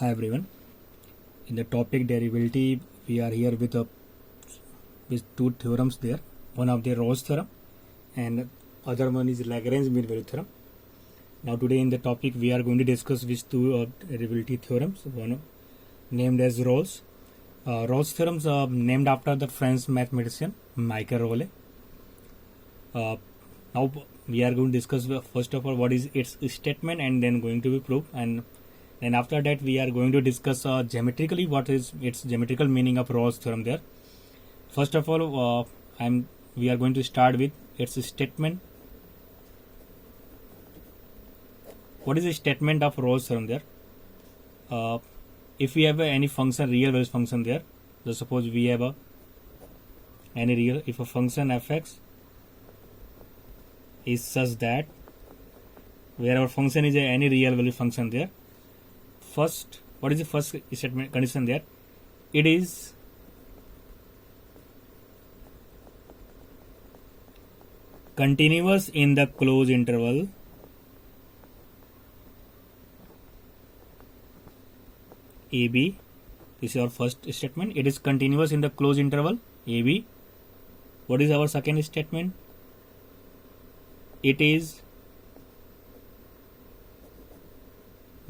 Hi everyone. In the topic derivative, we are here with two theorems there. One of the Rolle's theorem and other one is Lagrange mean value theorem. Now today in the topic we are going to discuss with two derivative theorems. One named as Rolle's. Rolle's theorems are named after the French mathematician Michael Rolle. Now we are going to discuss first of all what is its statement and then going to be proof, and then after that we are going to discuss geometrically what is its geometrical meaning of Rolle's theorem there. First of all, we are going to start with its statement. What is the statement of Rolle's theorem there? If we have any function, real values function there, so suppose we have any real, if a function fx is such that where our function is any real value function there, first, what is the first statement condition there? It is continuous in the closed interval AB. This is our first statement. It is continuous in the closed interval AB. What is our second statement? It is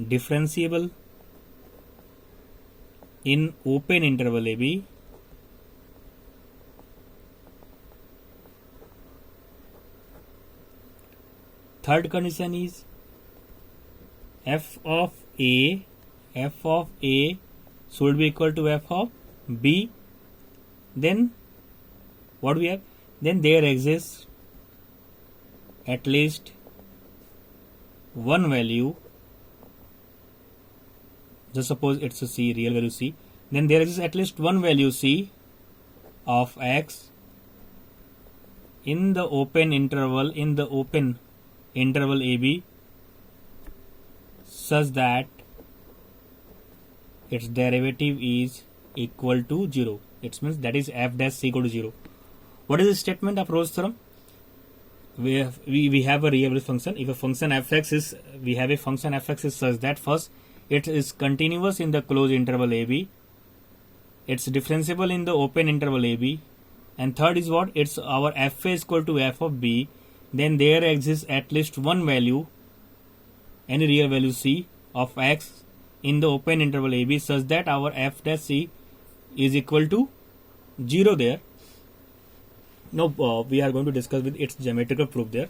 differentiable in open interval AB. Third condition is f of A should be equal to f of B. Then what we have? Then there exists at least one value. Just suppose it's a C, real value C. Then there exists at least one value C of X in the open interval AB such that its derivative is equal to 0. It means that is f dash c equal to 0. What is the statement of Rolle's theorem? We have a real value function. If a function fx is, we have a function fx is such that first it is continuous in the closed interval AB, it's differentiable in the open interval AB, and third is what? It's our f is equal to f of B. Then there exists at least one value, any real value C of x in the open interval AB such that our f dash c is equal to 0 there. Now we are going to discuss with its geometrical proof there.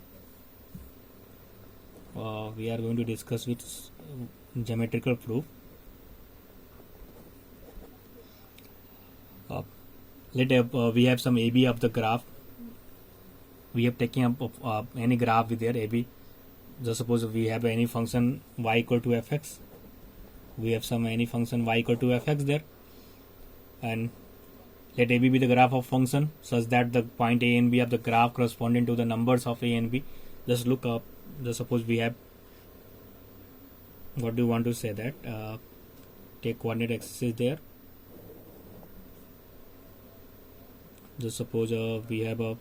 We are going to discuss with geometrical proof. We have some AB of the graph. We have taken up any graph with there AB. Just suppose we have any function y equal to fx. We have some any function y equal to fx there, and let AB be the graph of function such that the point A and B of the graph corresponding to the numbers of A and B. Just look up. Just suppose we have, what do you want to say that? Take coordinate axis there. Just suppose we have a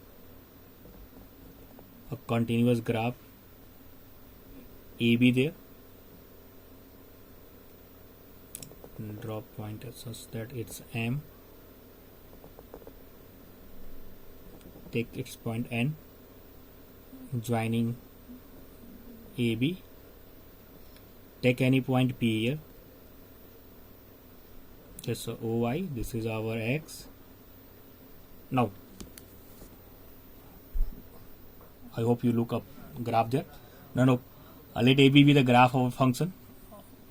continuous graph AB there. Drop point such that it's M. Take its point N joining AB. Take any point P here. Just OY. This is our X. Now I hope you look up graph there. No. Let AB be the graph of a function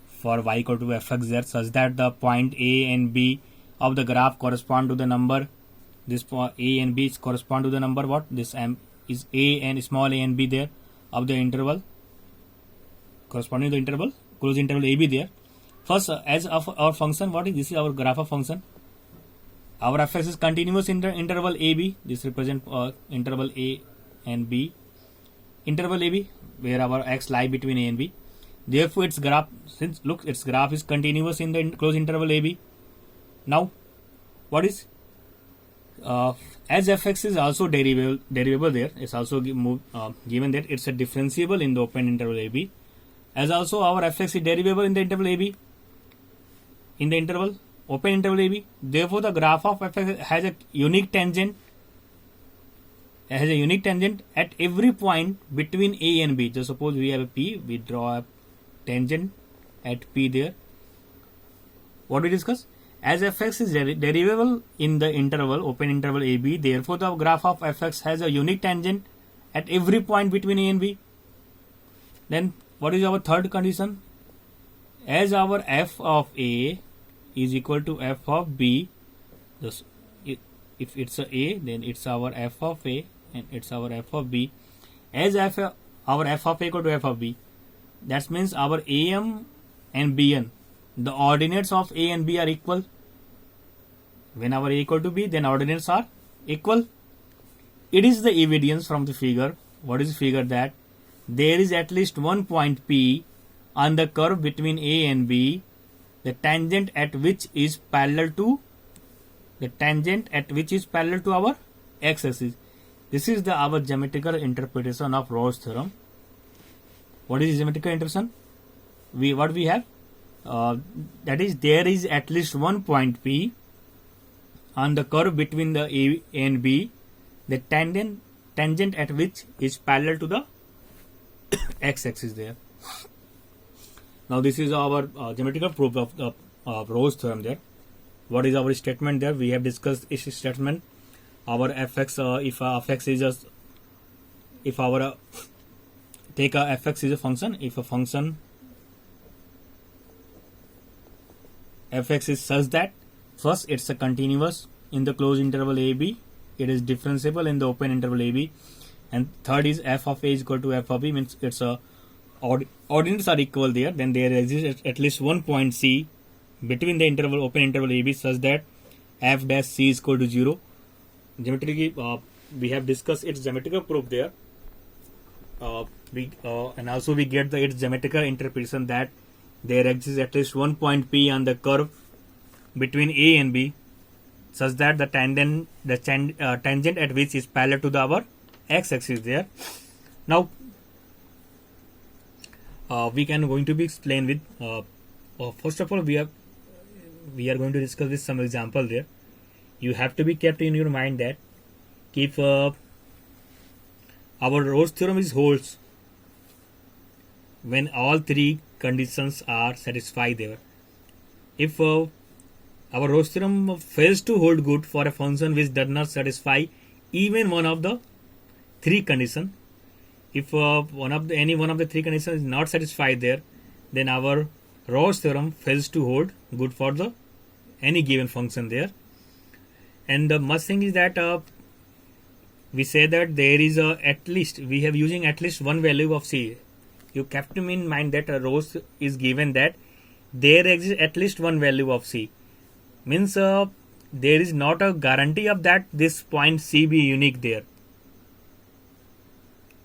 for y equal to fx there such that the point A and B of the graph correspond to the number. This point A and B correspond to the number what? This M is A and small a and B there of the interval corresponding to the interval, closed interval AB there. First, as of our function, what is this? Is our graph of function. Our fx is continuous in the interval AB. This represents interval A and B. Interval AB where our x lie between A and B. Therefore, its graph, since look, its graph is continuous in the closed interval AB. Now, what is as fx is also derivable there, it's also given that it's a differentiable in the open interval AB, as also our fx is derivable in the interval AB. in the interval, open interval AB. Therefore, the graph of fx has a unique tangent. At every point between A and B. So suppose we have a P, we draw a tangent at P there. What we discuss? As fx is derivable in the interval, open interval AB, therefore the graph of fx has a unique tangent at every point between A and B. Then what is our third condition? As our f of A is equal to f of B, thus if it's a then it's our f of A and it's our f of B. As our f of A equal to f of B, that means our AM and BN, the ordinates of A and B are equal. When our A equal to B, then ordinates are equal. It is the evidence from the figure. What is the figure? That there is at least one point P on the curve between A and B, the tangent at which is parallel to our x-axis. This is our geometrical interpretation of Rolle's theorem. What is geometrical interpretation? What we have? That is, there is at least one point P on the curve between the A and B, the tangent at which is parallel to the x-axis there. Now this is our geometrical proof of Rolle's theorem there. What is our statement there? We have discussed this statement. Our fx, take a fx is a function. If a function fx is such that first it's a continuous in the closed interval AB, it is differentiable in the open interval AB, and third is f of A is equal to f of B, means it's a ordinates are equal there. Then there exists at least one point C between the open interval AB such that f dash C is equal to 0. Geometrically, we have discussed its geometrical proof there. And also we get its geometrical interpretation that there exists at least one point P on the curve between A and B such that the tangent at which is parallel to our x-axis there. Now we can going to be explained with first of all we are going to discuss with some example there. You have to be kept in your mind that if our Rolle's theorem is holds when all three conditions are satisfied there. If our Rolle's theorem fails to hold good for a function which does not satisfy even one of the three conditions, if any one of the three conditions is not satisfied there, then our Rolle's theorem fails to hold good for any given function there. And the must thing is that we say that there is at least we have using at least one value of C. You kept in mind that Rolle's is given that there exists at least one value of C. Means there is not a guarantee of that this point C be unique there.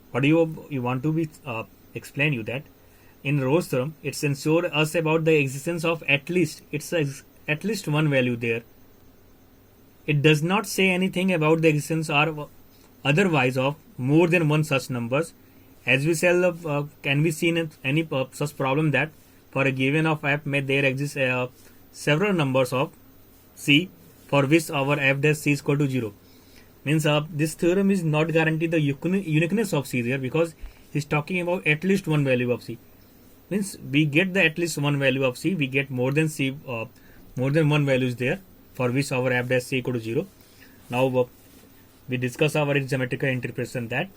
What do you want to be explain you that in Rolle's theorem it's ensure us about the existence of at least one value there. It does not say anything about the existence or otherwise of more than one such numbers. As we said, can be seen in any such problem that for a given of f may there exist several numbers of C for which our f dash C is equal to 0. Means this theorem is not guarantee the uniqueness of C there, because he's talking about at least one value of C. Means we get the at least one value of C, we get more than one values there for which our f dash C equal to 0. Now we discuss our geometrical interpretation that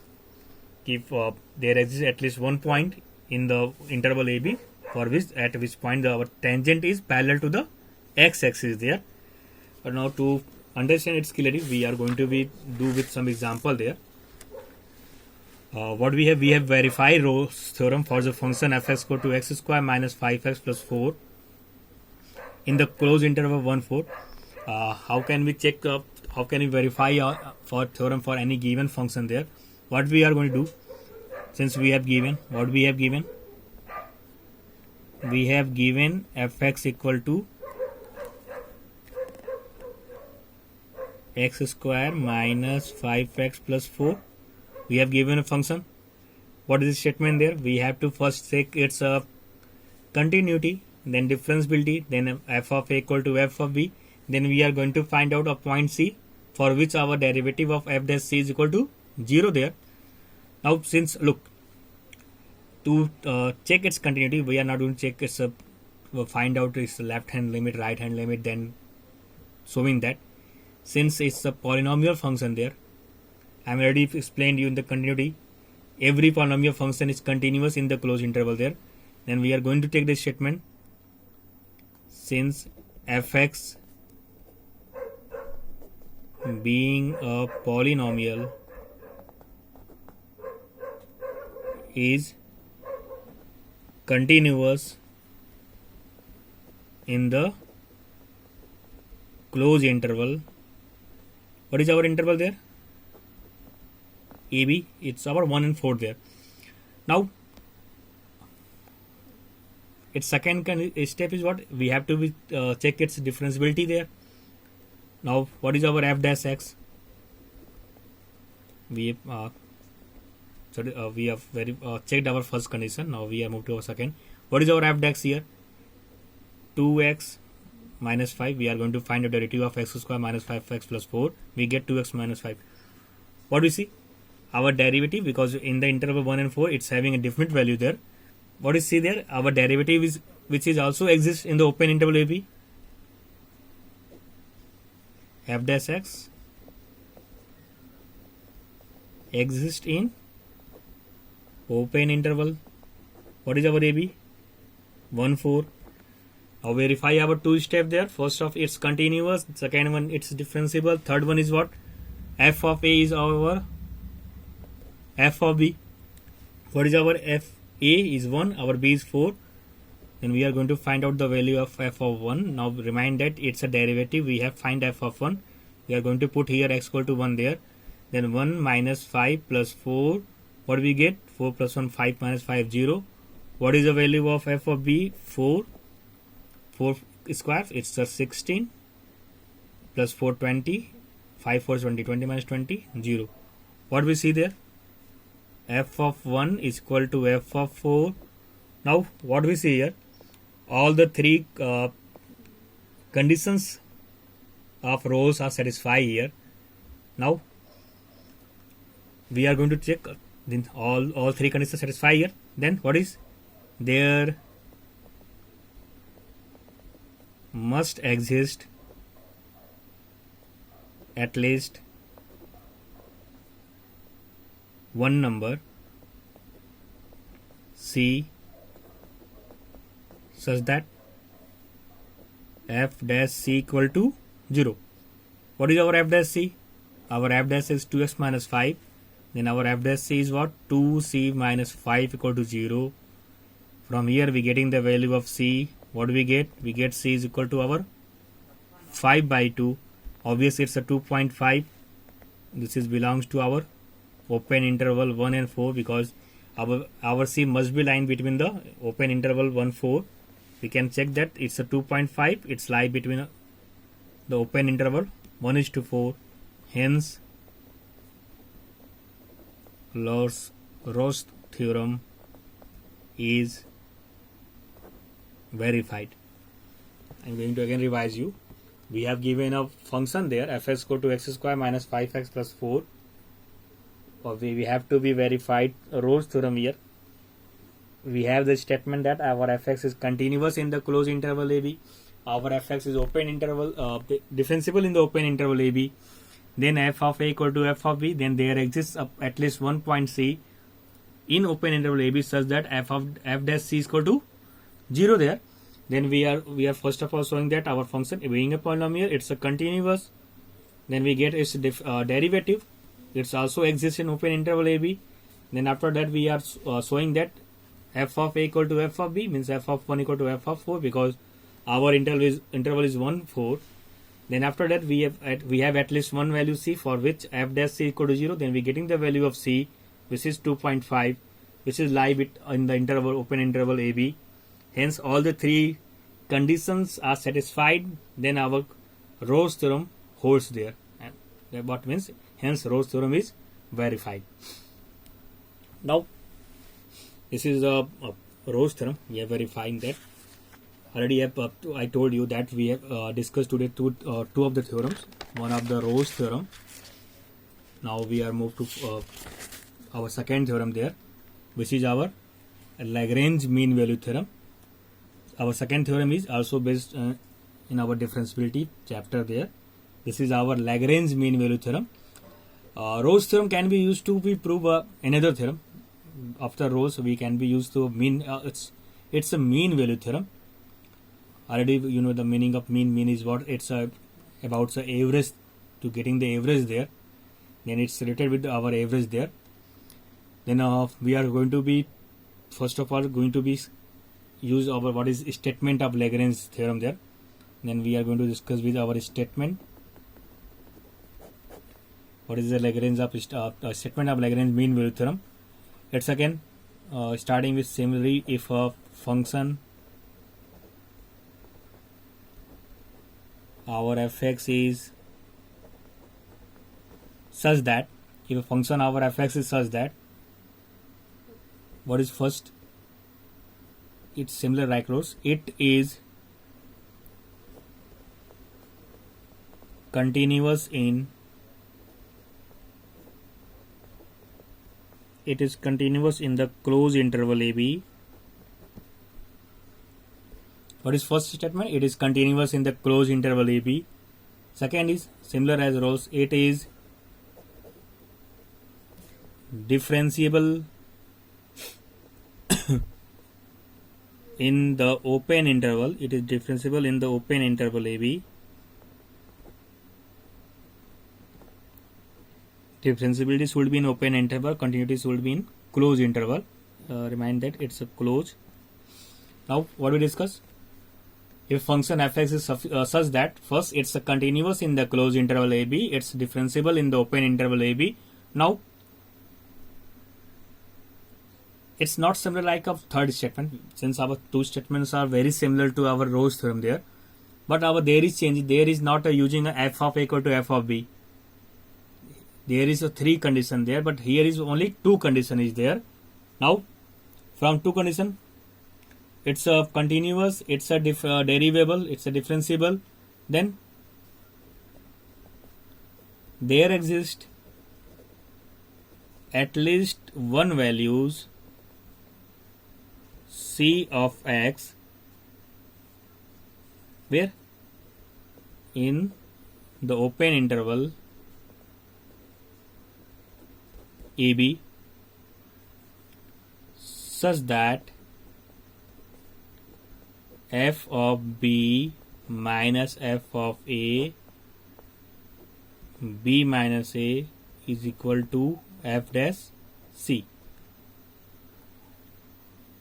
if there exists at least one point in the interval AB for which point our tangent is parallel to the x-axis there. But now to understand its clearly, we are going to do with some example there. What we have verified Rolle's theorem for the function fx equal to x square minus 5x plus 4 in the closed interval 1, 4. How can we check? How can we verify for theorem for any given function there? What we are going to do, since we have given what we have given fx equal to x square minus 5x plus 4. We have given a function. What is the statement there? We have to first check its continuity. then differentiability, then f of a equal to f of b. Then we are going to find out a point C for which our derivative of f dash c is equal to 0 there. Now since look, to check its continuity, we are not going to check its find out its left hand limit, right hand limit, then showing that since it's a polynomial function there, I am already explained you in the continuity, every polynomial function is continuous in the closed interval there. Then we are going to take this statement, since fx being a polynomial is continuous in the closed interval. What is our interval there? AB, it's our 1 and 4 there. Now its second step is what? We have to check its differentiability there. Now what is our f dash x? We have checked our first condition. Now we have moved to our second. What is our f dash here? 2x minus 5. We are going to find the derivative of x square minus 5x plus 4. We get 2x minus 5. What do we see? Our derivative, because in the interval 1 and 4 it's having a different value there. What is see there? Our derivative is which is also exists in the open interval AB. F dash x exists in open interval. What is our AB? 1, 4. Now verify our two step there. First of it's continuous, second one it's differentiable, third one is what? F of A is our f of B. What is our f? A is 1, our B is 4. Then we are going to find out the value of f of 1. Now remind that it's a derivative, we have find f of 1. We are going to put here x equal to 1 there. Then 1 minus 5 plus 4. What we get? 4 plus 1, 5 minus 5, 0. What is the value of f of B? 4. 4 square, it's 16 plus 4, 20. 5 4 20, 20 minus 20, 0. What we see there? F of 1 is equal to f of 4. Now what we see here? All the three conditions of rows are satisfied here. Now we are going to check then all three conditions satisfy here. Then what is? There must exist at least one number C such that f dash c equal to 0. What is our f dash c? Our f dash is 2x minus 5. Then our f dash c is what? 2c minus 5 equal to 0. From here we getting the value of c. What do we get? We get c is equal to our 5 by 2. Obviously it's a 2.5. This is belongs to our open interval 1 and 4, because our c must be lying between the open interval 1 4. We can check that it's a 2.5. It's lie between the open interval 1:4. Hence Ross theorem is verified. I'm going to again revise you. We have given a function there, f(x) equal to x square minus 5x plus 4. Or we have to be verified Ross theorem here. We have the statement that our fx is continuous in the closed interval AB. Our fx is open interval differentiable in the open interval AB. Then f of a equal to f of b. Then there exists at least one point C in open interval AB such that f dash c is equal to 0 there. Then we are first of all showing that our function being a polynomial, it's a continuous. Then we get its derivative. It's also exists in open interval AB. Then after that we are showing that f of a equal to f of b means f of 1 equal to f of 4, because our interval is 1 4. Then after that we have at least one value c for which f dash c equal to 0. Then we getting the value of c, which is 2.5, which is lie in the interval open interval AB. Hence all the three conditions are satisfied. Then our Ross theorem holds there. And what means? Hence Ross theorem is verified. Now this is a Ross theorem. We are verifying that Already I told you that we have discussed today two of the theorems. One of the Rolle's theorem. Now we are moved to our second theorem there, which is our Lagrange mean value theorem. Our second theorem is also based in our differentiability chapter there. This is our Lagrange mean value theorem. Rolle's theorem can be used to prove another theorem. After Rolle's, we can be used to mean. It's a mean value theorem. Already you know the meaning of mean. Mean is what? It's about the average, to getting the average there. Then it's related with our average there. Then we are going to be, first of all, going to be use our what is statement of Lagrange theorem there. Then we are going to discuss with our statement. What is the Lagrange of statement of Lagrange mean value theorem? It's again starting with similarly, if a function our fx is such that, if a function our fx is such that, what is first? It's similar like Rolle's. It is continuous in the closed interval AB. What is first statement? It is continuous in the closed interval AB. Second is similar as Rolle's. It is differentiable in the open interval. It is differentiable in the open interval AB. Differentiability should be in open interval. Continuity should be in closed interval. Remind that it's a closed. Now what we discuss? If function fx is such that, first it's a continuous in the closed interval AB. It's differentiable in the open interval AB. Now it's not similar like a third statement, since our two statements are very similar to our Rolle's theorem there. But there is change. There is not using a f of a equal to f of b. There is a three condition there, but here is only two condition is there. Now from two condition, it's a continuous, it's a derivable, it's a differentiable. Then there exists at least one values c of x where in the open interval AB such that f of b minus f of a, b minus a is equal to f dash c.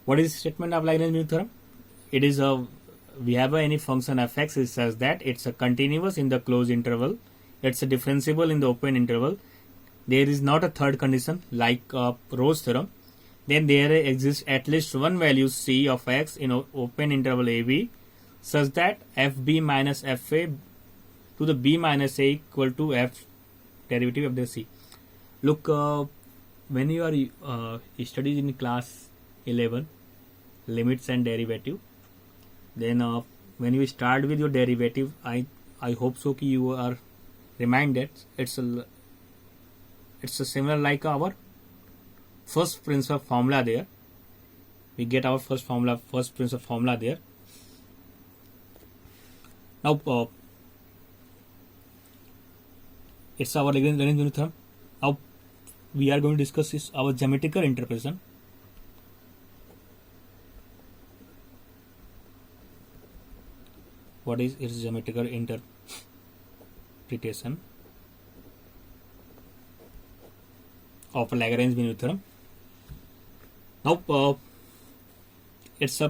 What is the statement of Lagrange mean theorem? It is we have any function fx is such that it's a continuous in the closed interval, it's a differentiable in the open interval. There is not a third condition like Rolle's theorem. Then there exists at least one value c of x in open interval AB such that fb minus fa to the b minus a equal to f derivative of the c. Look, when you are studied in class 11, limits and derivative, then when you start with your derivative, I hope so कि you are reminded it's a similar like our first principle formula there. We get our first principle formula there. Now it's our Lagrange mean theorem. Now we are going to discuss this our geometrical interpretation. What is its geometrical interpretation of Lagrange mean theorem? Now it's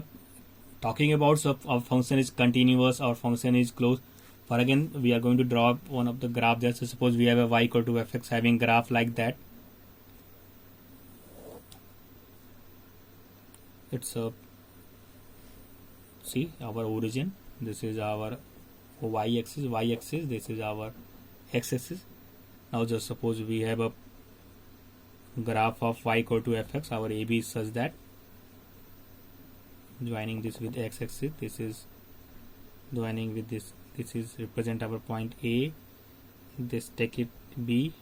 talking about our function is continuous, our function is closed. For again, we are going to draw one of the graph there. So suppose we have a y equal to fx having graph like that. It's see our origin. This is our y-axis, this is our x-axis. Now just suppose we have a graph of y equal to fx, our AB is such that joining this with x-axis. This is joining with this. This is represent our point A. This take it B.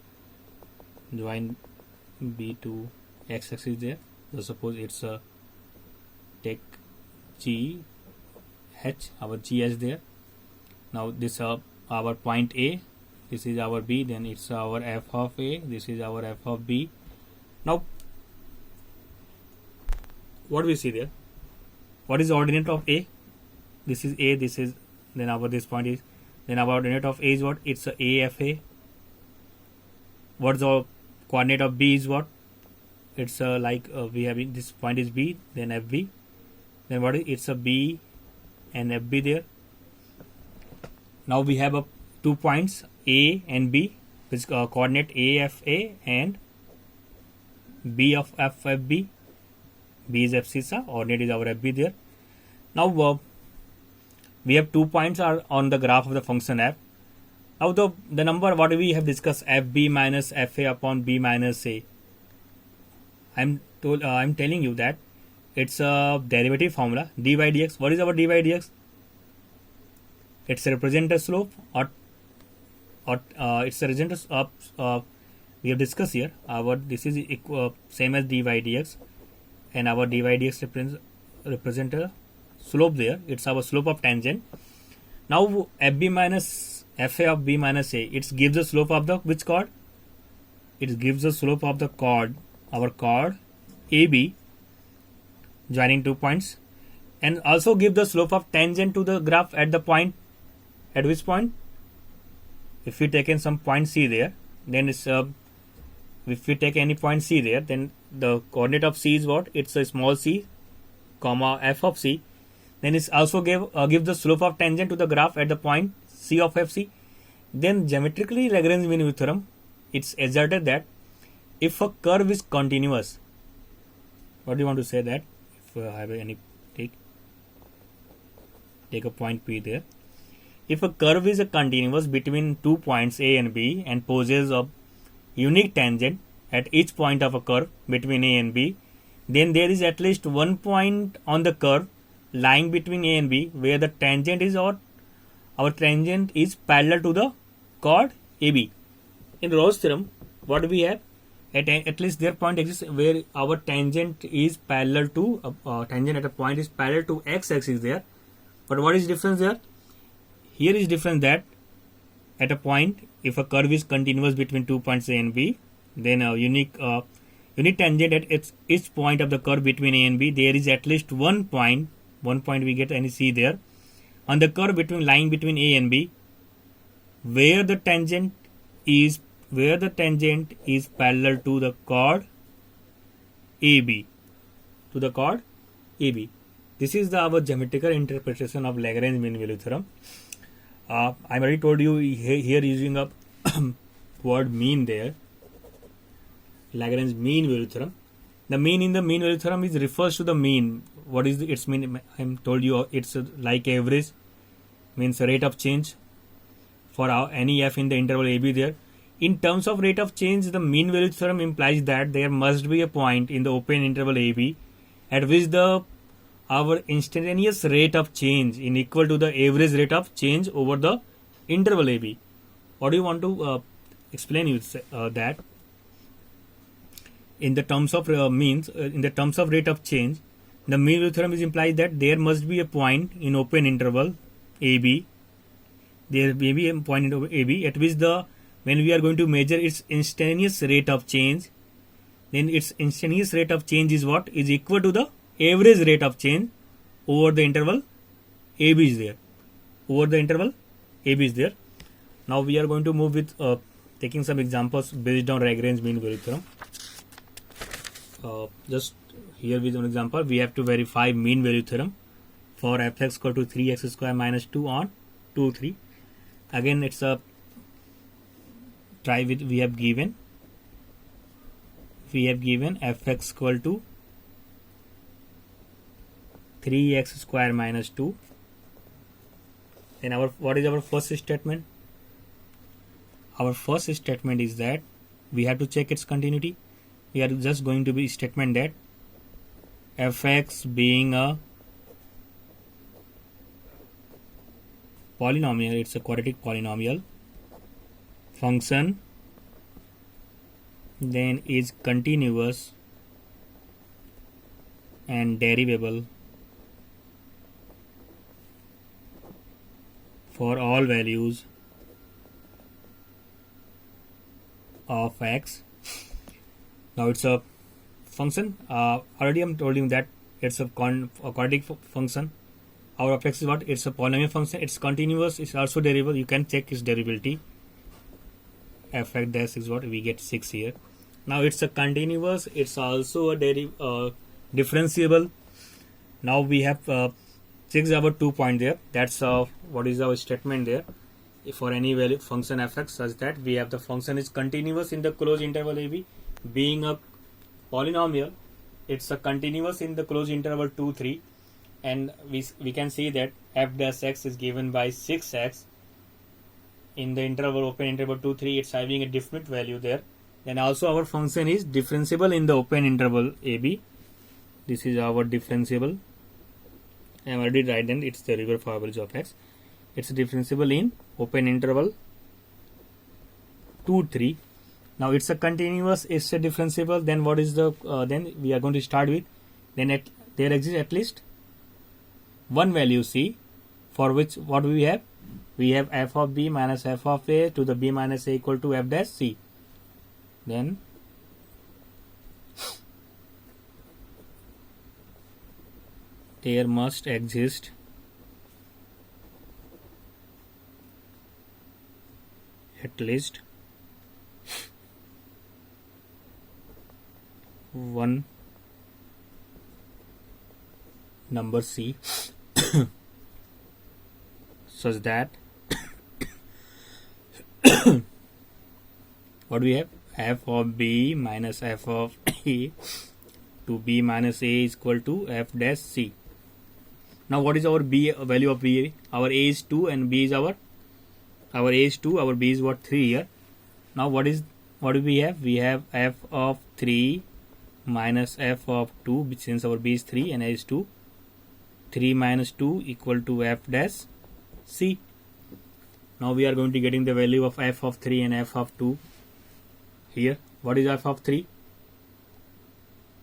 Join B to x-axis there. So suppose it's a take G H, our GH there. Now this our point A. This is our B. Then it's our f of A. This is our f of B. Now what do we see there? What is the ordinate of A? This is A. This is then our this point is. Then our ordinate of A is what? It's a AFA. What's the coordinate of B is what? It's we have this point is B. Then FB. Then what is it's a B and FB there. Now we have 2 points A and B, which coordinate AFA and B of FFB. B is FCSA, ordinate is our FB there. Now we have 2 points are on the graph of the function f. Now the number what we have discussed, FB minus FA upon B minus A. I'm telling you that it's a derivative formula, d by dx. What is our d by dx? It's a representative slope or it's a representative we have discussed here. This is same as d by dx, and our d by dx represent a slope there. It's our slope of tangent. Now FB minus FA of B minus A, it gives the slope of the which chord? It gives the slope of the chord, our chord AB joining 2 points, and also give the slope of tangent to the graph at the point. At which point? If we take in some point C there, then it's if we take any point C there, then the coordinate of C is what? It's a small c, comma f of C. Then it's also give the slope of tangent to the graph at the point C of FC. Then geometrically Lagrange mean value theorem, it's asserted that if a curve is continuous, what do you want to say that? If I have any take a point P there. If a curve is a continuous between 2 points A and B and poses a unique tangent at each point of a curve between A and B, then there is at least one point on the curve lying between A and B where the tangent is our tangent is parallel to the chord AB. In Rolle's theorem, what do we have? At least their point exists where our tangent is parallel to tangent at a point is parallel to x-axis there. But what is difference there? Here is difference that at a point, if a curve is continuous between 2 points A and B, then a unique tangent at each point of the curve between A and B, there is at least one point we get any C there on the curve lying between A and B, where the tangent is parallel to the chord AB. This is our geometrical interpretation of Lagrange mean value theorem. I already told you here using a word mean there. Lagrange mean value theorem. The mean in the mean value theorem refers to the mean. What is its mean? I told you it's like average, means rate of change for any f in the interval AB there. In terms of rate of change, the mean value theorem implies that there must be a point in the open interval AB at which our instantaneous rate of change is equal to the average rate of change over the interval AB. What do you want to explain you that? In the terms of in the terms of rate of change, the mean value theorem implies that there must be a point in open interval AB. There may be a point in AB at which when we are going to measure its instantaneous rate of change, then its instantaneous rate of change is what? Is equal to the average rate of change over the interval AB is there. Now we are going to move with taking some examples based on Lagrange mean value theorem. Just here with an example, we have to verify mean value theorem for fx equal to 3x square minus 2 on 2, 3. Again, it's a try with we have given fx equal to 3x square minus 2. And what is our first statement? Our first statement is that we have to check its continuity. We are just going to be statement that fx being a polynomial, it's a quadratic polynomial function, then is continuous and derivable for all values of x. Now it's a function. Already I'm told you that it's a quadratic function. Our of x is what? It's a polynomial function. It's continuous. It's also derivable. You can check its derivability. F(x) dash is what we get 6 here. Now it's a continuous. It's also a differentiable. Now we have 6 our 2 point there. That's what is our statement there. For any value function f(x) such that we have the function is continuous in the closed interval ab, being a polynomial, it's a continuous in the closed interval 2 3, and we can see that f dash x is given by 6x in the interval open interval 2 3. It's having a different value there. Then also our function is differentiable in the open interval ab. This is our differentiable. I am already right, then it's the regular probability of x. It's differentiable in open interval 2 3. Now it's a continuous, it's a differentiable. Then what is the then we are going to start with, then there exists at least one value c, for which what we have f of b minus f of a to the b minus a equal to f dash c. Then there must exist at least one number c such that what we have, f of b minus f of a to b minus a is equal to f dash c. Now what is our b value of b? Our a is 2 and b is our a is 2, our b is what 3 here. Now what do we have? We have f of 3 minus f of 2, since our b is 3 and a is 2. 3 minus 2 equal to f dash c. Now we are going to getting the value of f of 3 and f of 2 here. What is f of 3?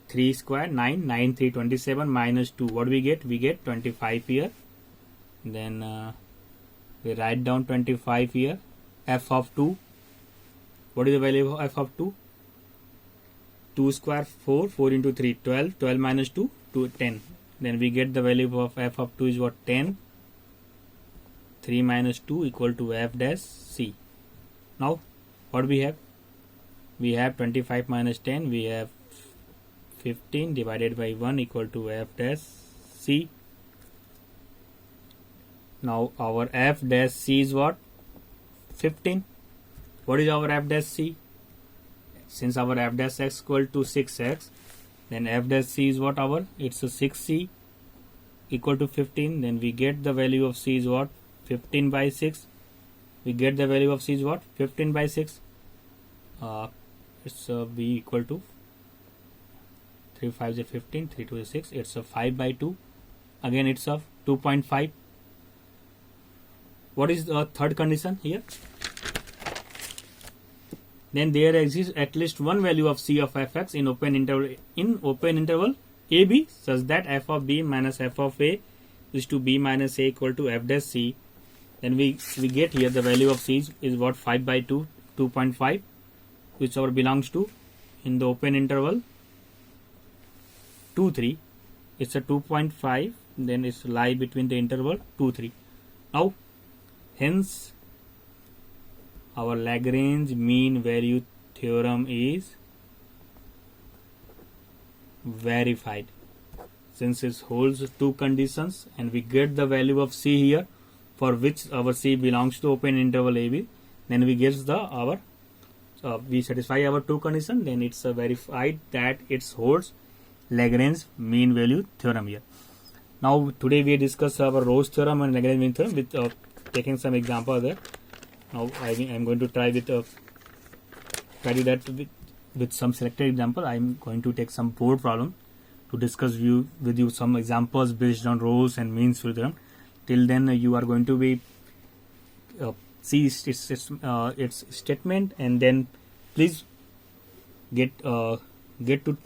3 square 9, 9 3 27 minus 2. What we get? We get 25 here. Then we write down 25 here. F of 2. What is the value of f of 2? 2 square 4, 4 into 3 12, 12 minus 2 10. Then we get the value of f of 2 is what? 10. 3 minus 2 equal to f dash c. Now what we have? We have 25 minus 10, we have 15 divided by 1 equal to f dash c. Now our f dash c is what? 15. What is our f dash c? Since our f dash x equal to 6x, then f dash c is what our? It's a 6c equal to 15. Then we get the value of c is what? 15 by 6. We get the value of c is what? 15 by 6. It's b equal to 3 5 is 15, 3 2 is 6. It's a 5 by 2. Again it's of 2.5. What is the third condition here? Then there exists at least one value of c of f(x) in open interval ab such that f of b minus f of a is to b minus a equal to f dash c. Then we get here the value of c is what? 5 by 2, 2.5, which our belongs to in the open interval 2 3. It's a 2.5. Then it's lie between the interval 2 3. Now hence our Lagrange mean value theorem is verified, since it holds two conditions and we get the value of c here, for which our c belongs to open interval ab. Then we get the we satisfy our two conditions, then it's verified that it holds Lagrange mean value theorem here. Now today we discuss our Rolle's theorem and Lagrange mean theorem with taking some example there. Now I am going to try with with some selected example. I am going to take some board problem to discuss with you some examples based on Rolle's and means theorem. Till then you are going to be see its statement, and then please get to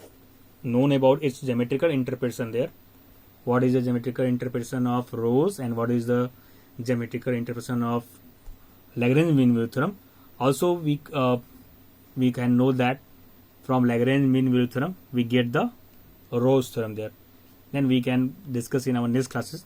known about its geometrical interpretation there. What is the geometrical interpretation of rows and what is the geometrical interpretation of Lagrange mean value theorem. Also we can know that from Lagrange mean value theorem we get the rows theorem there. Then we can discuss in our next classes.